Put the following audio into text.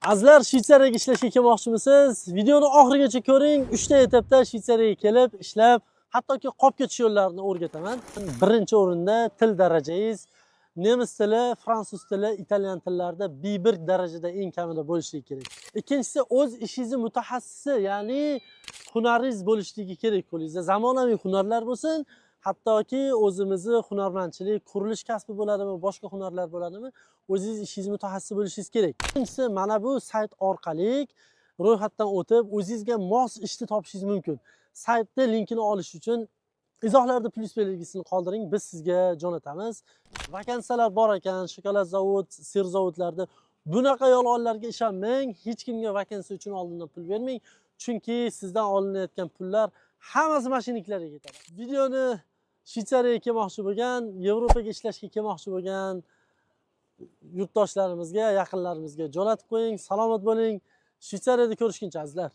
Azizlar, Shvetsariyaga ishlashga kelmoqchimisiz? Videoni oxirigacha ko'ring. 3 ta etapda Shvetsariyaga kelib, ishlab, hattoki qopga tushish yo'llarini o'rgataman. Birinchi o'rinda til darajangiz nemis tili, fransuz tili, italyan tillarida B1 darajada eng kamida bo'lishligi kerak. Ikkinchisi, o'z ishingizni mutaxassisi, ya'ni hunaringiz bo'lishligi kerak qo'lingizda. Zamonaviy hunarlar bo'lsin, hattoki o'zimizni hunarmandchilik, qurilish kasbi bo'ladimi, boshqa hunarlar bo'ladimi, o'zingiz ishingiz mutaxassisi bo'lishingiz kerak. Ikkinchisi, mana bu sayt orqali ro'yxatdan o'tib, o'zingizga mos ishni topishingiz mumkin. Saytni linkini olish uchun izohlarda plyus belgisini qoldiring, biz sizga jo'natamiz. Vakansiyalar bor ekan, shokolad zavod, sir zavodlarida. Bunaqa yolg'onlarga ishonmang, hech kimga vakansiya uchun oldindan pul bermang, chunki sizdan olinayotgan pullar hammasi mashinniklarga ketadi. Videoni Shvetsariyaga kelmoqchi bo'lgan, Yevropaga ishlashga kelmoqchi bo'lgan yurtdoshlarimizga, yaqinlarimizga jo'natib qo'ying. Salomat bo'ling. Shvetsariyada ko'rishguncha azizlar.